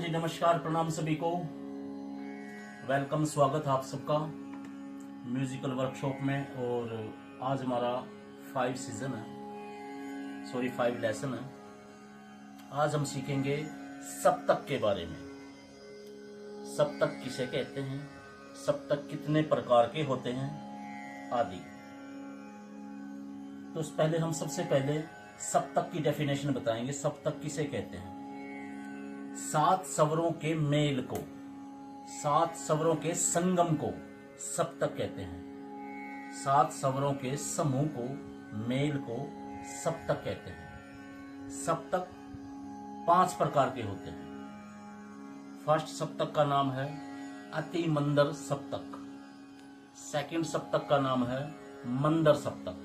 जी, नमस्कार, प्रणाम सभी को। वेलकम, स्वागत है आप सबका म्यूजिकल वर्कशॉप में। और आज हमारा 5 लेसन है। आज हम सीखेंगे सप्तक के बारे में। सप्तक किसे कहते हैं, सप्तक कितने प्रकार के होते हैं आदि। तो हम सबसे पहले सप्तक की डेफिनेशन बताएंगे। सप्तक किसे कहते हैं? 7 स्वरों के मेल को, 7 स्वरों के संगम को सप्तक कहते हैं। 7 स्वरों के समूह को, मेल को सप्तक कहते हैं। सप्तक 5 प्रकार के होते हैं। फर्स्ट सप्तक का नाम है अति मंदर सप्तक। सेकंड सप्तक का नाम है मंदर सप्तक।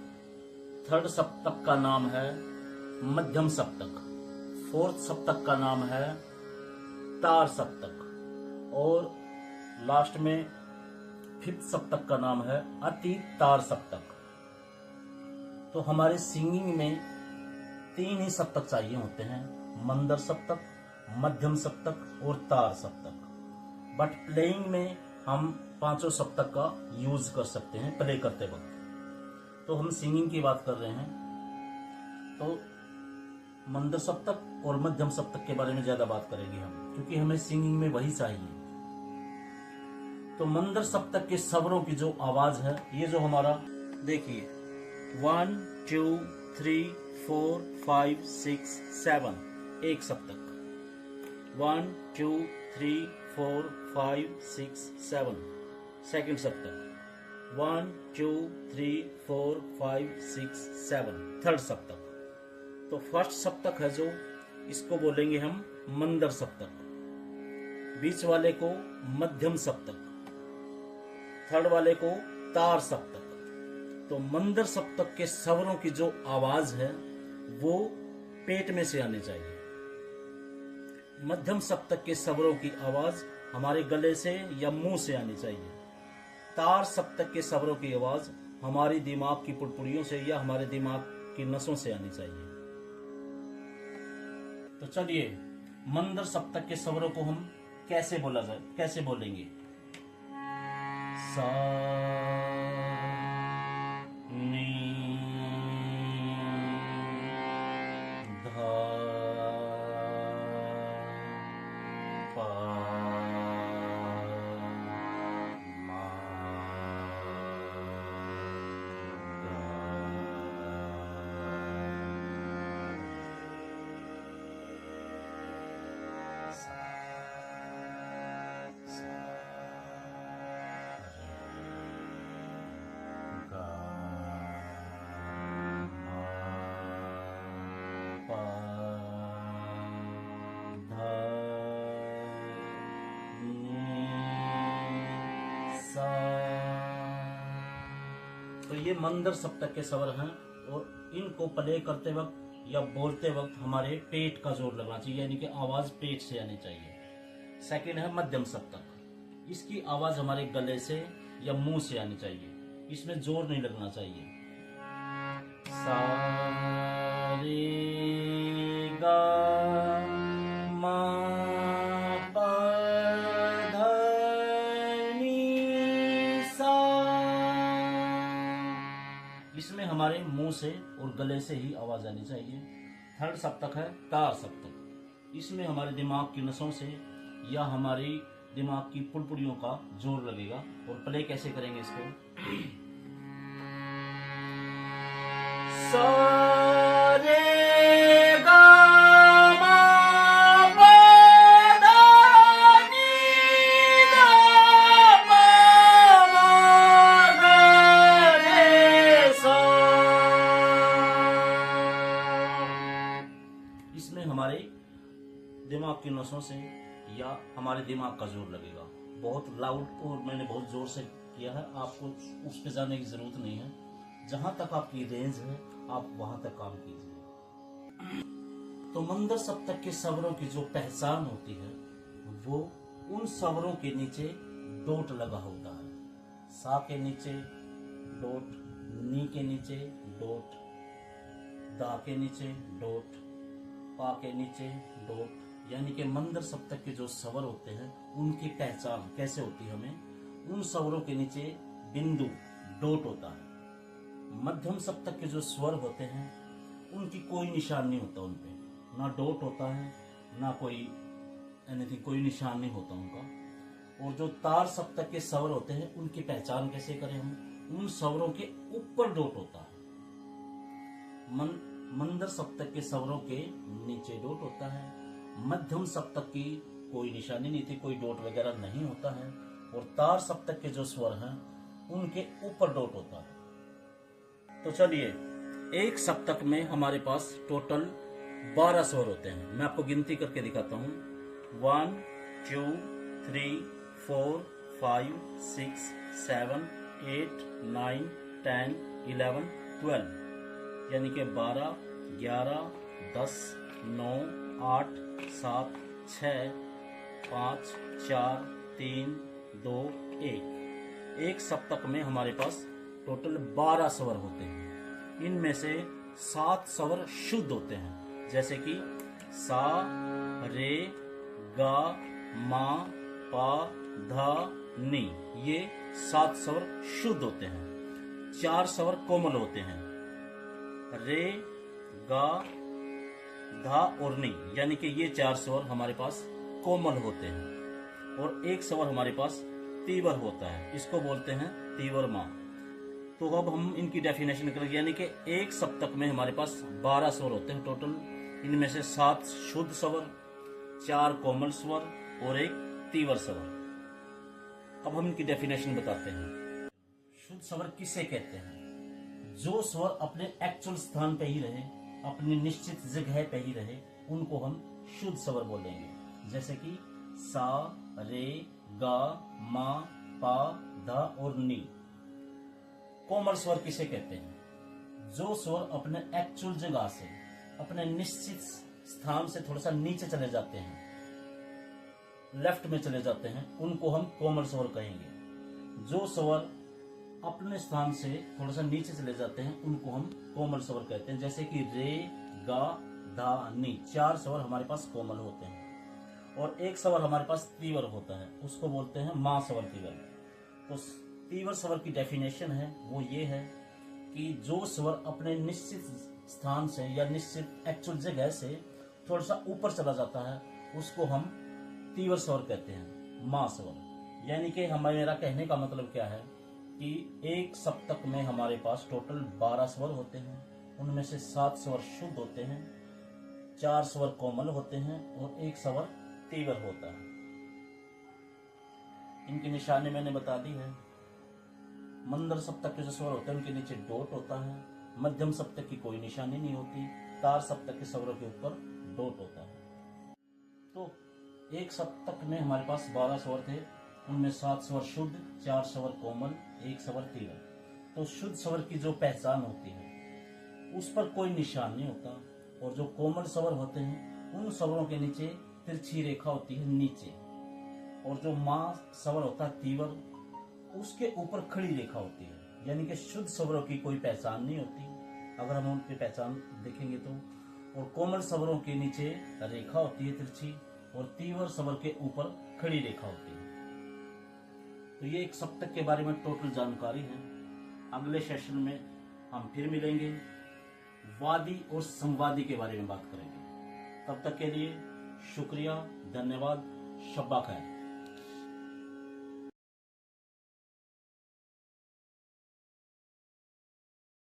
थर्ड सप्तक का नाम है मध्यम सप्तक। फोर्थ सप्तक का नाम है तार सप्तक। और लास्ट में फिफ्थ सप्तक का नाम है अति तार सप्तक। तो हमारे सिंगिंग में 3 ही सप्तक चाहिए होते हैं, मंदर सप्तक, मध्यम सप्तक और तार सप्तक। बट प्लेइंग में हम 5 सप्तक का यूज कर सकते हैं प्ले करते वक्त। तो हम सिंगिंग की बात कर रहे हैं, तो मंदर सप्तक और मध्यम सप्तक के बारे में ज्यादा बात करेंगे हम, क्योंकि हमें सिंगिंग में वही चाहिए। तो मंदर सप्तक के स्वरों की जो आवाज है, ये जो हमारा देखिए 1 2 3 4 5 6 7 एक सप्तक। 1 2 3 4 5 6 7 सेकंड सप्तक। 1 2 3 4 5 6 7 थर्ड सप्तक। तो फर्स्ट सप्तक है जो, इसको बोलेंगे हम मंदर सप्तक। बीच वाले को मध्यम सप्तक, थर्ड वाले को तार सप्तक। तो मंदर सप्तक के स्वरों की जो आवाज है वो पेट में से आनी चाहिए। मध्यम सप्तक के स्वरों की आवाज हमारे गले से या मुंह से आनी चाहिए। तार सप्तक के स्वरों की आवाज हमारी दिमाग की पुड़पुड़ियों से या हमारे दिमाग की नसों से आनी चाहिए। तो चलिए मंदर सप्तक के स्वरों को हम कैसे बोलेंगे। सा नी धा पा मा गा सा तो ये मंदर सप्तक के स्वर हैं, और इनको प्ले करते वक्त या बोलते वक्त हमारे पेट का जोर लगना चाहिए, यानी कि आवाज पेट से आनी चाहिए। सेकंड है मध्यम सप्तक। इसकी आवाज हमारे गले से या मुंह से आनी चाहिए, इसमें जोर नहीं लगना चाहिए। सा रे गा मा पा धा नी सा। इसमें हमारे मुंह से और गले से ही आवाज आनी चाहिए। थर्ड सप्तक है तार सप्तक। इसमें हमारे दिमाग की नसों से या हमारी दिमाग की पुड़पुड़ियों का जोर लगेगा। और प्ले कैसे करेंगे इसको? सा रे गा मा पा धा नी धा पा मा गा रे सा। इसमें हमारे दिमाग की नसों से या हमारे दिमाग का जोर लगेगा। बहुत लाउड और मैंने बहुत जोर से किया है, आपको उस पे जाने की जरूरत नहीं है। जहां तक आपकी रेंज है आप वहां तक काम कीजिए। तो मंदर सप्तक के स्वरों की जो पहचान होती है वो उन स्वरों के नीचे डॉट लगा होता है। सा के नीचे डॉट, नी के नीचे डॉट, दा के नीचे डॉट, पा के नीचे डॉट यानी कि मंदर सप्तक के जो स्वर होते हैं उनकी पहचान कैसे होती है हमें, उन स्वरों के नीचे बिंदु डॉट होता है। मध्यम सप्तक के जो स्वर होते हैं उनकी कोई निशान नहीं होता, उन पे ना डॉट होता है ना कोई एनीथिंग, कोई निशान नहीं होता उनका। और जो तार सप्तक के स्वर होते हैं उनकी पहचान कैसे करें हम, उन स्वरों के ऊपर डॉट होता है। मंदर सप्तक के स्वरों के नीचे डॉट होता है। मध्यम सप्तक की कोई निशानी नहीं थी, कोई डॉट वगैरह नहीं होता है। और तार सप्तक के जो स्वर हैं उनके ऊपर डॉट होता है। तो चलिए, एक सप्तक में हमारे पास टोटल 12 स्वर होते हैं। मैं आपको गिनती करके दिखाता हूँ। 1 2 3 4 5 6 7 8 9 10 11 12, यानी कि 12 11 10 9 8 7 6 5 4 3 2 1। एक सप्तक में हमारे पास टोटल 12 स्वर होते हैं। इनमें से 7 स्वर शुद्ध होते हैं, जैसे कि सा रे गा मा पा धा नी, ये 7 स्वर शुद्ध होते हैं। 4 स्वर कोमल होते हैं, रे गा धा और नी, यानी कि ये 4 स्वर हमारे पास कोमल होते हैं। और एक स्वर हमारे पास तीवर होता है, इसको बोलते हैं तीवर माँ। तो अब हम इनकी डेफिनेशन करेंगे, यानी कि एक सप्तक में हमारे पास 12 स्वर होते हैं टोटल। इनमें से 7 शुद्ध स्वर, 4 कोमल स्वर और एक तीवर स्वर। अब हम इनकी डेफिनेशन बताते हैं। शुद्ध स्वर किसे कहते हैं? जो स्वर अपने एक्चुअल स्थान पे ही रहे, अपनी निश्चित जगह पे ही रहे, उनको हम शुद्ध स्वर बोलेंगे। जैसे कि सा रे गा मा पा धा और नी। कोमल स्वर किसे कहते हैं? जो स्वर अपने एक्चुअल जगह से, अपने निश्चित स्थान से थोड़ा सा नीचे चले जाते हैं, लेफ्ट में चले जाते हैं, उनको हम कोमल स्वर कहेंगे। जो स्वर अपने स्थान से थोड़ा सा नीचे चले जाते हैं उनको हम कोमल स्वर कहते हैं। जैसे कि रे गा धा नी, 4 स्वर हमारे पास कोमल होते हैं। और एक स्वर हमारे पास तीवर होता है, उसको बोलते हैं मां स्वर तीवर। तो तीवर स्वर की डेफिनेशन है वो ये है कि जो स्वर अपने निश्चित स्थान से या निश्चित एक्चुअल जगह से थोड़ा सा ऊपर चला जाता है उसको हम तीवर स्वर कहते हैं, मां स्वर। यानी कि मेरा कहने का मतलब क्या है कि एक सप्तक में हमारे पास टोटल 12 स्वर होते हैं। उनमें से 7 स्वर शुद्ध होते हैं, 4 स्वर कोमल होते हैं और एक स्वर तीव्र होता है। इनकी निशानी मैंने बता दी है। मंदर सप्तक के जो स्वर होते हैं उनके नीचे डॉट होता है। मध्यम सप्तक की कोई निशानी नहीं होती। तार सप्तक के स्वरों के ऊपर डॉट होता है। तो एक सप्तक में हमारे पास 12 स्वर थे, उनमें 7 स्वर शुद्ध, 4 स्वर कोमल, एक स्वर तीव्र। तो शुद्ध स्वर की जो पहचान होती है उस पर कोई निशान नहीं होता। और जो कोमल स्वर होते हैं उन स्वरों के नीचे तिरछी रेखा होती है नीचे। और जो मां स्वर होता है तीव्र, उसके ऊपर खड़ी रेखा होती है। यानी कि शुद्ध स्वरों की कोई पहचान नहीं होती अगर हम उनकी पहचान देखेंगे तो। और कोमल स्वरों के नीचे रेखा होती है तिरछी, और तीव्र स्वर के ऊपर खड़ी रेखा होती है। तो ये एक सप्तक के बारे में टोटल जानकारी है। अगले सेशन में हम फिर मिलेंगे, वादी और संवादी के बारे में बात करेंगे। तब तक के लिए शुक्रिया, धन्यवाद, शब्बा खैर।